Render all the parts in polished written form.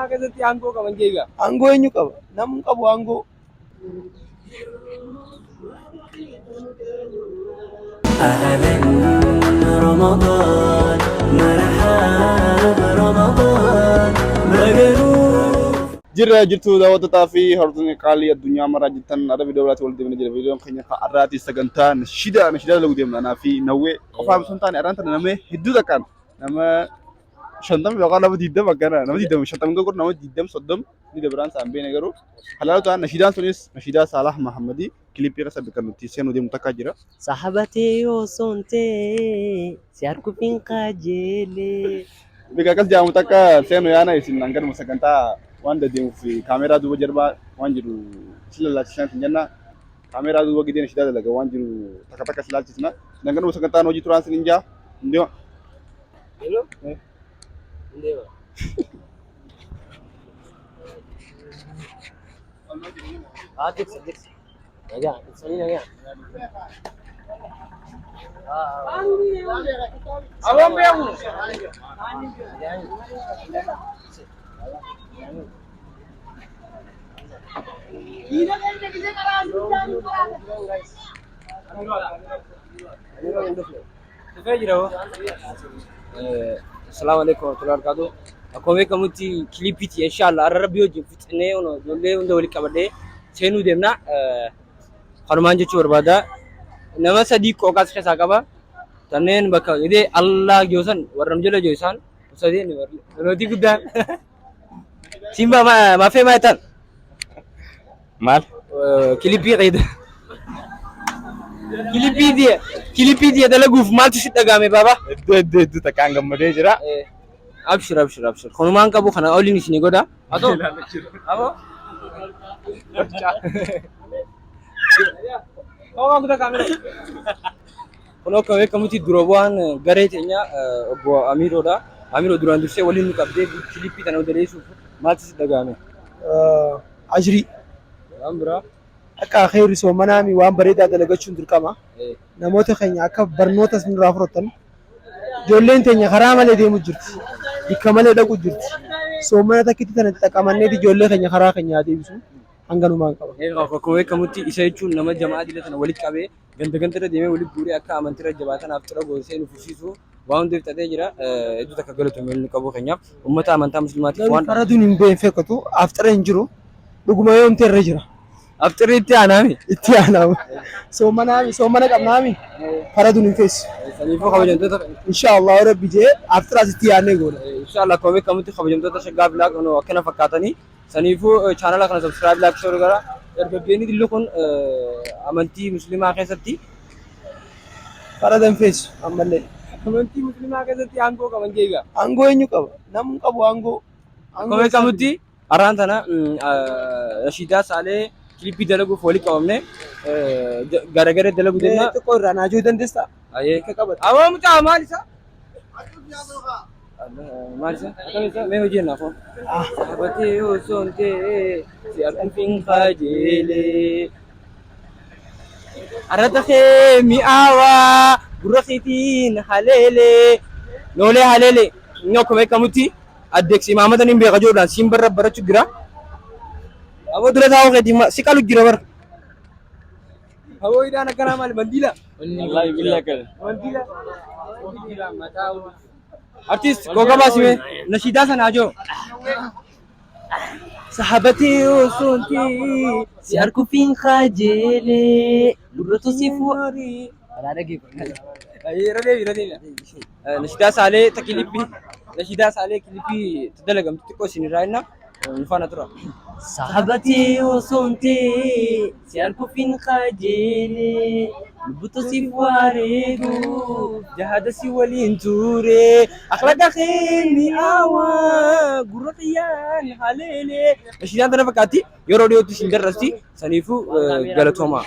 musliimaa keessatti aangoo qaban jeegaa. Aangoo eenyu qaba? Namni qabu aangoo. أهلا رمضان مرحبا رمضان جرا جرتو دعوة تافي هرتني قالي الدنيا مرة جدا أنا فيديو لا تولد من الفيديو يوم خلينا قراتي سجنتان نشيدا لو ديم أنا في نوى قفام سنتان أرانت نمى هدو كان نمى شنطة بقى نمى ديدم أكنا نمى ديدم شنطة مقول نمى ديدم صدم دي دبران سامبين أجرو حلالو تان نشيدا سونيس نشيدا صالح محمدي كليبي كسب بكرة تيسيان ودي متكاجرة صاحبتي وصنتي سياركو فين قاجلي بكاكس جا متكا سيانو يانا يسين نانجر مسكنتا وان دي في كاميرا دو جربا وان جرو سلا تشان تنجنا كاميرا دو جدين شدا لغا وان جرو تكا تكا سلا تشنا نانجر مسكنتا نوجي ترانس نينجا نديو Hello? Hindi ba? Diksi. Ayan, sali na yan. Awam ba yan? Assalamualaikum warahmatullahi wabarakatuh. Aku mereka muti klipiti insyaallah Arabiyo jifitne ono jolle unda wali kabade senu demna khanuman jechu berbada nama sadi ko kas khasa kaba tanen baka ide Allah josan warram jelo josan usadi ni roti gudda simba ma fe ma tan mal klipi qida كليبي دي دلقوا في مالتي ستة قامي بابا دو تكان غمدي جرا ابشر خنو مان كابو خنا اولي نشني غدا اتو ابو او غدا كاميرا خنو كوي كمتي دروبوان غريتنيا ابو اميرو دران دوسي ولي نكابدي كليبي تنو دريسو مالتي ستة قامي عشري امبرا akka khayri soo manaami waan bareedaa dalagachuun dirqama namoota keenya akka barnootas nurraa fudhatan ijoolleen teenya karaa malee deemu jirti bikka malee dhaqu jirti soo mana takkitti tana xaqamannee ijoollee keenya karaa keenya deebisu hanganumaan qaba. Koowee kamutti isa jechuun nama jamaa dila tana walitti qabee ganda deemee walitti guuree akka amantiirra jabaatan aftira goosee nu fufsiisu waan hundeef ta'ee jira hedduu takka galatu meel nu qabu keenyaaf uummata amantaa musliimaatiif waan faraduun hin beekfekatu aftira hin jiru dhuguma yoomte irra jira. أفتري إتيانامي سومنا قبنامي فردون الفيس سنيفو خبر جنتو إن شاء الله ربي جي أفترا ستياني قول إن شاء الله كومي كمتي خبر جنتو تشجع بلاك إنه أكنا فكاتني سنيفو channel أكنا سبسكرايب لايك شو رجلا يربيني دلوكون أمانتي مسلمة كيستي فردون فيس أمالي أمانتي مسلمة كيستي أنغو كمان جيجا أنغو إنيو كاب نام كابو أنغو كومي كمتي أرانتنا رشيدا سالي كليبي دلقو فولي كامنة غرغرة دلقو دنا تقول رانا جو دندستا أيه كابت أوام تا مالسا مالسا أكمل ما يجي نافو أبتي وسونتي سياركم فين خاجيلي أردخي مئاوا برخيتين حليلي نولي حليلي نوكم كمتي أدكسي محمد نيم بيجاجو سيمبر برا شجرا أبو درا ثاو كدي ما سكالو جرا بر أبو إذا أنا كنا مال منديلا الله يبيلك منديلا ما تاو artist goga basi में नशीदा सा नाचो صاحبتي وصنتي سياركو فين قاجلي لورتو سيفوري أنا رجيب ردي نشيدا سالي تكليبي نشيدا سالي كليبي تدلقم تكو سينراينا نفانا ترى صاحبتي وصنتي سياركو فين قاجلي لبوتو سيفواريغو جهاد ولين توري أخلاق خيمي آوا قرقيان حليلي نشيدا تنا فكاتي يوروديو تشندر رستي سنيفو غلطوما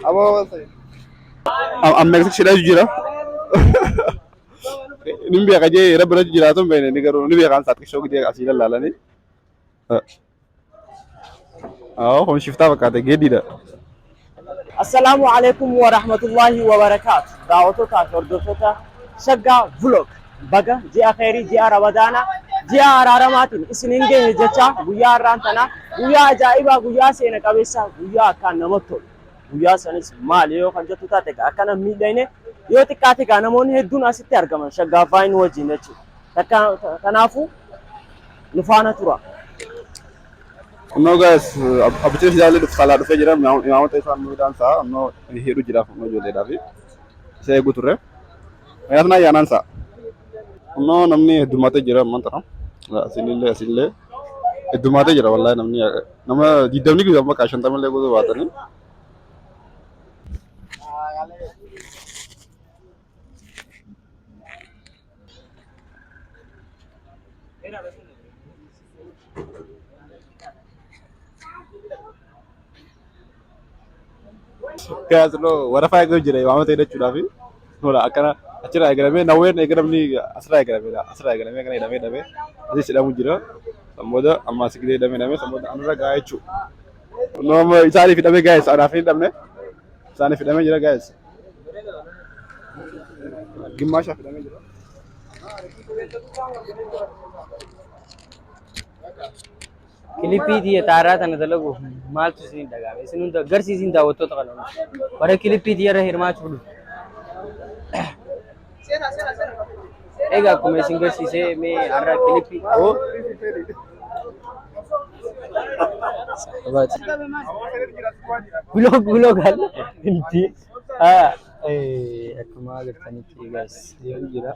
أبو أمك شيء جرا نبي أكجي ربنا جراتهم بينه نقدر نبي كان ساتك شوك دي أسيل الله لاني هم شفتها بكاتة جديدة السلام عليكم ورحمة الله وبركاته دعوتك هردوتك shaggaa vlog baga ji'a khairii ji'a ramadaana ji'a araaramaatiin isiniin ga'e jecha guyyaa har'aan tana guyyaa ajaa'ibaa guyyaa seena qabeessa guyyaa akkaan namatti tolu guyyaa sanis maal yoo kan jettu taate akkana miidhagine yoo xiqqaate gaa namoonni hedduun asitti argaman shaggaa faayin wajjin jechuudha kanaafuu nu faana tura. No guys, abicha hidaalee dhufu salaa dhufee jira. Imaamota isaan muudaan sa'a no hidhu jiraaf no ijoolleedhaaf isa eegu turre. Ayyaatna ayyaanaan sa'a. No namni heddumatee jira ammaan tana. Asillee heddumatee jira wallahi namni nama 20 guyyaa amma 50 illee gosa baatanii. Guys, no, warafaa eeguu jira imaamota hidhachuudhaaf. Nola akkana achirraa eegalamee nawween eegalamni asirraa eegalameedha. Asirraa eegalamee kana hidhamee asis hidhamu jira. Sammoota amma asigilee hidhamee sammoota anarra gahaa jechuudha. Nooma isaaniif hidhamee guys anaaf hin hidhamne. Isaaniif hidhamee jira guys. Gimmaashaaf hidhamee jira. Kilipii xiyyaataaraa tana dalagu maaltu isin dhagaame isin hunda agarsiisin daawwattoota kana bara kilipii xiyyaara hirmaachuu dhufu. Egaa akkuma isin agarsiisee mee har'a kilipii Vlog hal inti akkuma agartanitti guys yoon jira.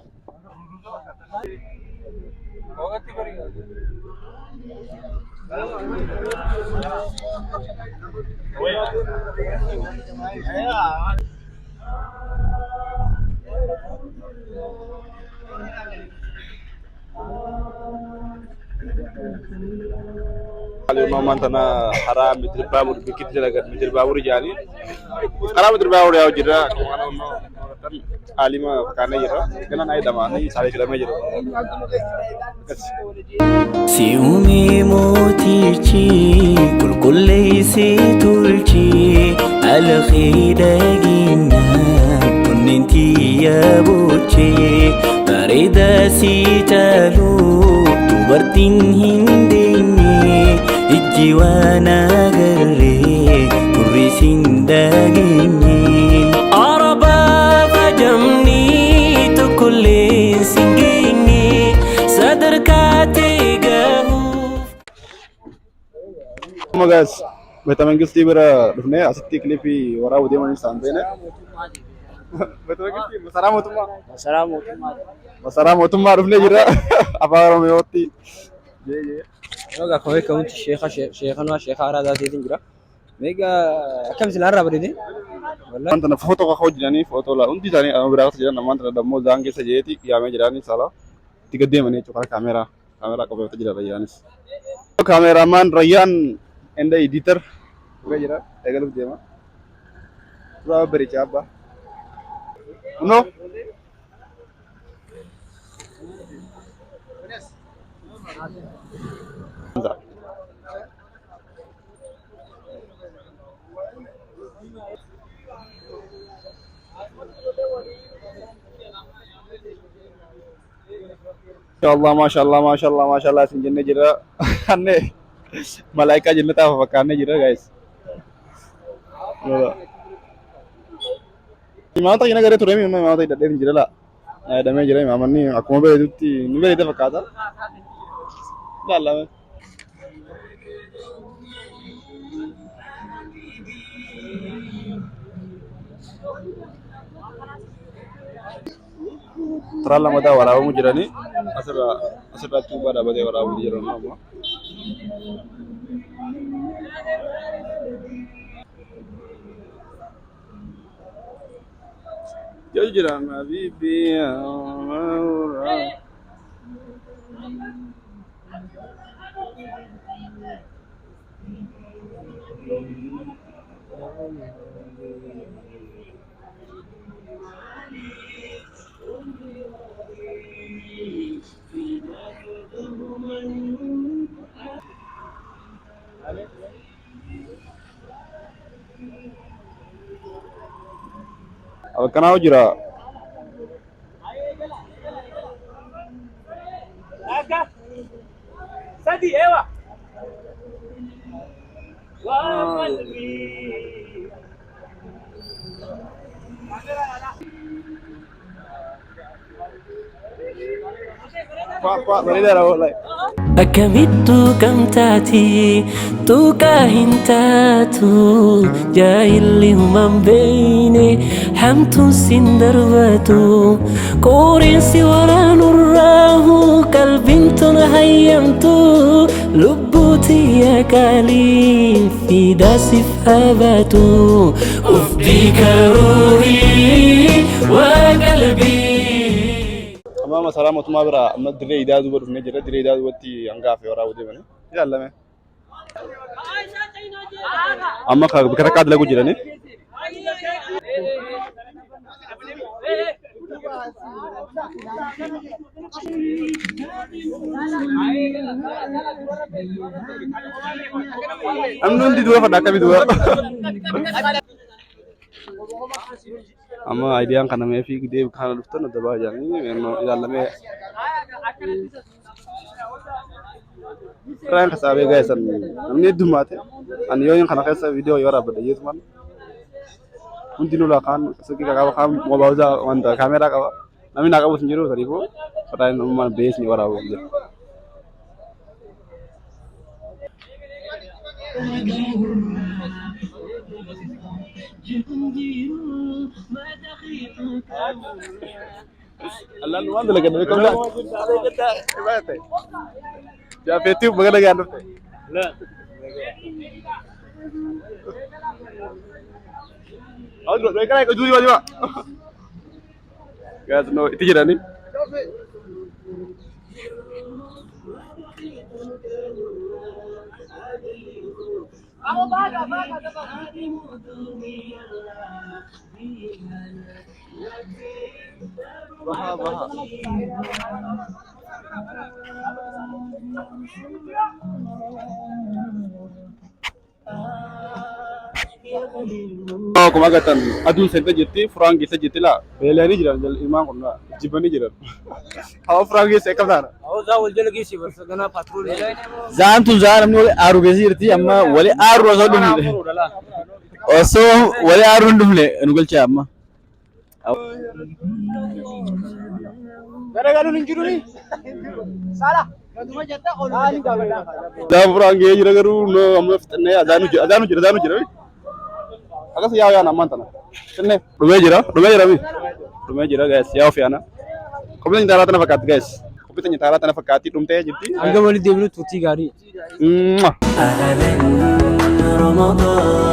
Kalau mantana haram mitir babur bikin jelagat mitir babur jani. Sekarang mitir babur ya jira kemana kan alima karena jira. Kena naik damai sari sudah jira. Siumi motichi kul kullisi tulchi al khidagina kuninti ya buchi tarida sitalu tubartin hindini ijwana garre kurisin dagini araba fajamni tukullin singini sadarkati gahu. Guys, betul mengisi bera, dufne asiti klipi wara udah manis sampai ne. Betul mengisi, masara mutuma dufne jira, apa orang mewati. Egaa akkuma beekamutti sheekha araadaa ta'eetiin jira. Egaa akkam isin har'aa bareedee? Wanta foto kakau jirani foto lah undi tani beberapa saja nama antara demo zangge saja ti kiame jirani salah 3 dia menit cokar kamera kau betul jirani Rayanis kameraman Rayyan enda editor juga jira egal dia mah berapa beri siapa no Ya Allah, masya Allah, sinjinnya jira, aneh, malaikat jinnya tahu pakannya jira guys. Gimana tak kena gara turun memang tidak ada jira lah, ada yang jira memang ni, aku mau beli itu, ni beli itu pakatan, dah lah. Terlalu muda warabu mujirani, asal tu pada bade warabu mujirani nama. Jadi jiran bibi, अब कनाव जरा تكا سدي ايوه وقلبي Akamittu kam taati tu kahintatu jahilli human beeyne hamtun sin darbatu qoorinsi waraanurraahu qalbintun hayyamtu lubbuuti yakaalii fiidaasif habatu ufdika ruuhii wa qalbii أمام سلامة ما برا أما دري إداد ودف نجرة دري إداد ودي أنقاف ورا ودي منه يا الله ما أما خا بكرة كاد لقو جراني أمنون دي دوا فدا كبي دوا أما أيديان كنا ما في كده كنا لفتنا دبا جاني إنه يا الله ما رأيك سابي guys أمني دماتي أنا يوم كنا كيسا فيديو يورا بدي يسمع ممكن نقول كان سكي كاكا كام موبايل وانت كاميرا كوا نامي ناكا بس نجرو تريكو فتاين نمان بيس نيورا وجه الله نوان ده لكن بيكون لا يا فيتيوب بغدا غاندو لا اودو بيكاي كجوري واجبا guys no itijirani Oh, kumagatan adun sente jetti frangi se jetti la belani jiran jal iman kunna jibani jiran hawa frangi se kamana أو ذا والجل كيسي بس أنا باترول زان تو زان من ارو بزيرتي اما ولي ارو زودم اوسو ولي ارو ندمله نقول تشا اما gara galu ninjuruni sala da frangi jira garu no amma fitne adanu jira agas yaw yana mantana tenne dume jira mi guys yaw fi ana komni ndara tana fakat guys kopita nyitara tana fakati dumte jitti أنجم ولي ديبلو توتي غاري أهلا رمضان